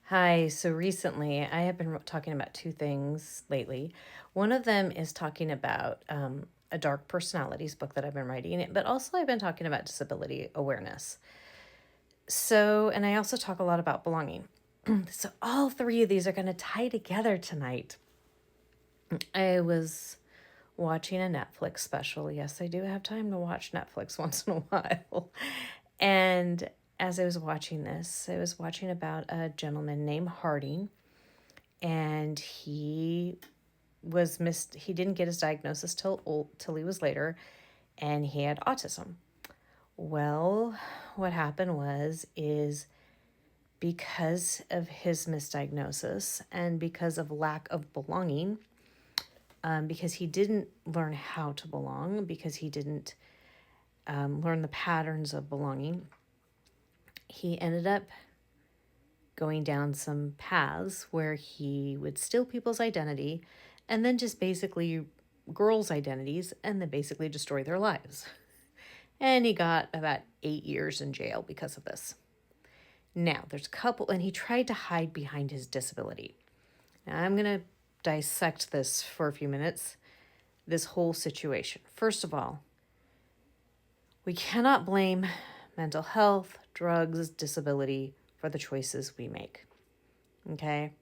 Hi, so recently I have been talking about two things lately. One of them is talking about a dark personalities book that I've been writing, but also I've been talking about disability awareness. So, and I also talk a lot about belonging. So, all three of these are going to tie together tonight. I was watching a Netflix special. Yes, I do have time to watch Netflix once in a while. And as I was watching this, I was watching about a gentleman named Harding, and he didn't get his diagnosis till he was later, and he had autism. Well, what happened is because of his misdiagnosis and because of lack of belonging, because he didn't learn how to belong, because he didn't learn the patterns of belonging, he ended up going down some paths where he would steal people's identity and then just basically girls' identities and then basically destroy their lives. And he got about 8 years in jail because of this. Now, there's a couple, and he tried to hide behind his disability. Now, I'm going to dissect this for a few minutes, this whole situation. First of all, we cannot blame mental health, drugs, disability for the choices we make. Okay?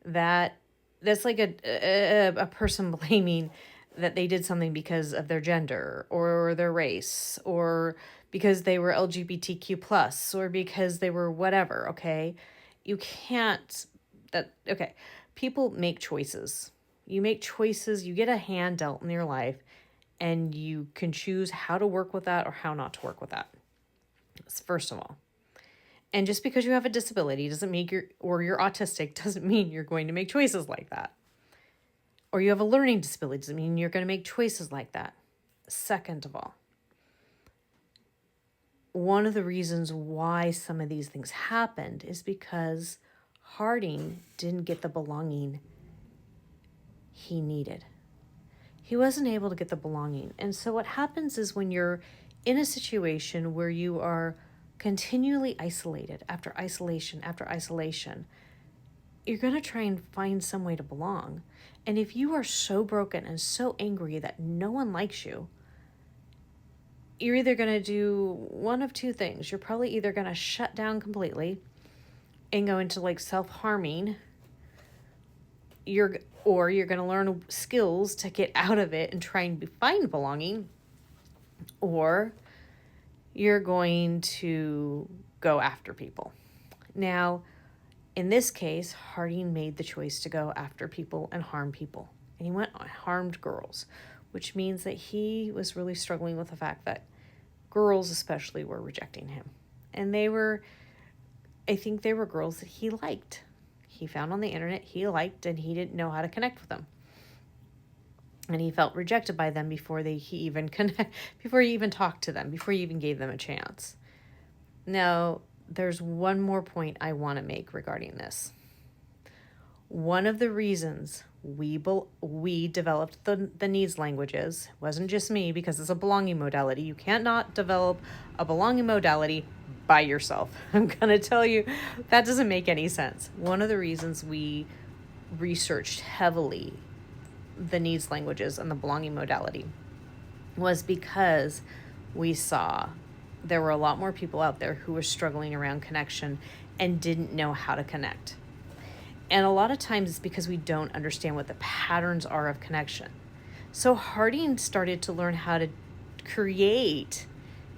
That's like a person blaming that they did something because of their gender or their race or because they were LGBTQ plus or because they were whatever. Okay, you can't. That okay. People make choices. You make choices. You get a hand dealt in your life, and you can choose how to work with that or how not to work with that. That's first of all. And just because you have a disability doesn't mean you're autistic doesn't mean you're going to make choices like that. Or you have a learning disability doesn't mean you're going to make choices like that. Second of all, one of the reasons why some of these things happened is because Harding didn't get the belonging he needed. He wasn't able to get the belonging. And so what happens is when you're in a situation where you are continually isolated after isolation after isolation, you're going to try and find some way to belong. And if you are so broken and so angry that no one likes you, you're either going to do one of two things. You're probably either going to shut down completely and go into like self-harming, or you're going to learn skills to get out of it and try and find belonging, or you're going to go after people. Now, in this case, Harding made the choice to go after people and harm people. And he went and harmed girls, which means that he was really struggling with the fact that girls especially were rejecting him. And I think they were girls that he liked. He found on the internet he liked, and he didn't know how to connect with them. And he felt rejected by them before he even talked to them, before he even gave them a chance. Now, there's one more point I want to make regarding this. One of the reasons we developed the needs languages wasn't just me, because it's a belonging modality. You cannot develop a belonging modality by yourself. I'm going to tell you that doesn't make any sense. One of the reasons we researched heavily the needs languages and the belonging modality was because we saw there were a lot more people out there who were struggling around connection and didn't know how to connect. And a lot of times it's because we don't understand what the patterns are of connection. So Harding started to learn how to create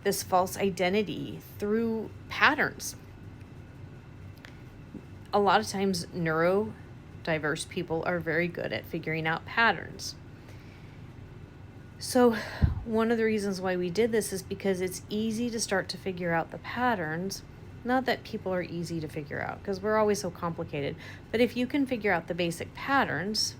this false identity through patterns. A lot of times neurodiverse people are very good at figuring out patterns. So one of the reasons why we did this is because it's easy to start to figure out the patterns. Not that people are easy to figure out, because we're always so complicated. But if you can figure out the basic patterns,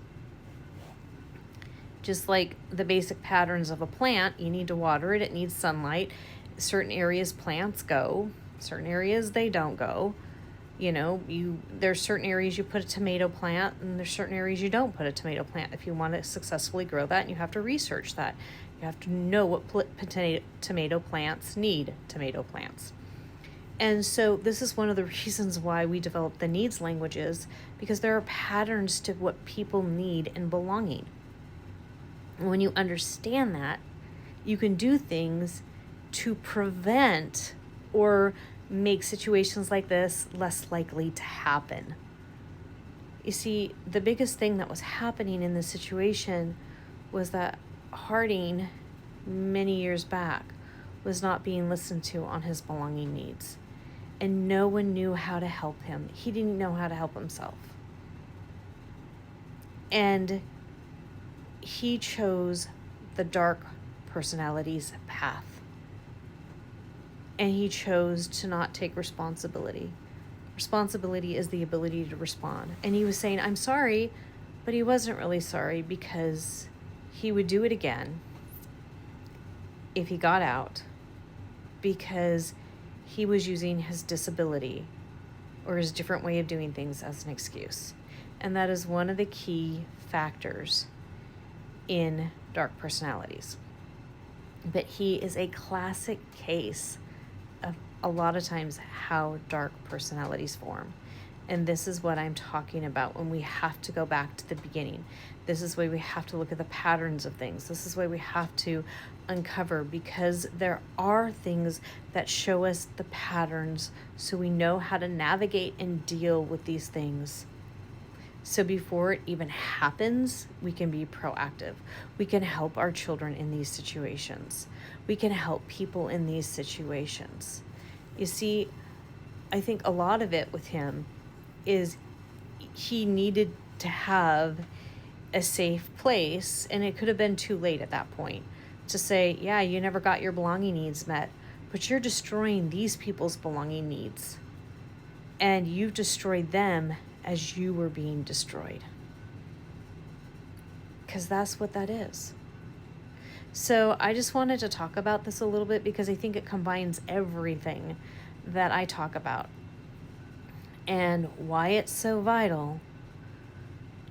just like the basic patterns of a plant, you need to water it, it needs sunlight. Certain areas plants go, certain areas they don't go. There's certain areas you put a tomato plant, and there's certain areas you don't put a tomato plant. If you want to successfully grow that, and you have to research that. You have to know what tomato plants need tomato plants. And so this is one of the reasons why we develop the needs languages, because there are patterns to what people need in belonging. And when you understand that, you can do things to prevent or make situations like this less likely to happen. You see, the biggest thing that was happening in this situation was that Harding, many years back, was not being listened to on his belonging needs. And no one knew how to help him. He didn't know how to help himself. And he chose the dark personality's path. And he chose to not take responsibility. Responsibility is the ability to respond. And he was saying, I'm sorry, but he wasn't really sorry, because he would do it again if he got out, because he was using his disability or his different way of doing things as an excuse. And that is one of the key factors in dark personalities. But he is a classic case of a lot of times how dark personalities form. And this is what I'm talking about when we have to go back to the beginning. This is why we have to look at the patterns of things. This is why we have to uncover, because there are things that show us the patterns so we know how to navigate and deal with these things. So before it even happens, we can be proactive. We can help our children in these situations. We can help people in these situations. You see, I think a lot of it with him is he needed to have a safe place, and it could have been too late at that point to say, yeah, you never got your belonging needs met, but you're destroying these people's belonging needs, and you've destroyed them as you were being destroyed, because that's what that is. So I just wanted to talk about this a little bit, because I think it combines everything that I talk about and why it's so vital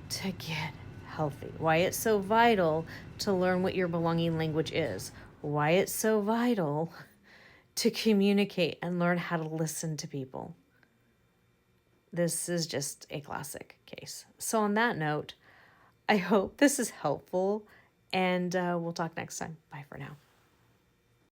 to get healthy, why it's so vital to learn what your belonging language is, why it's so vital to communicate and learn how to listen to people. This is just a classic case. So on that note, I hope this is helpful, and we'll talk next time. Bye for now.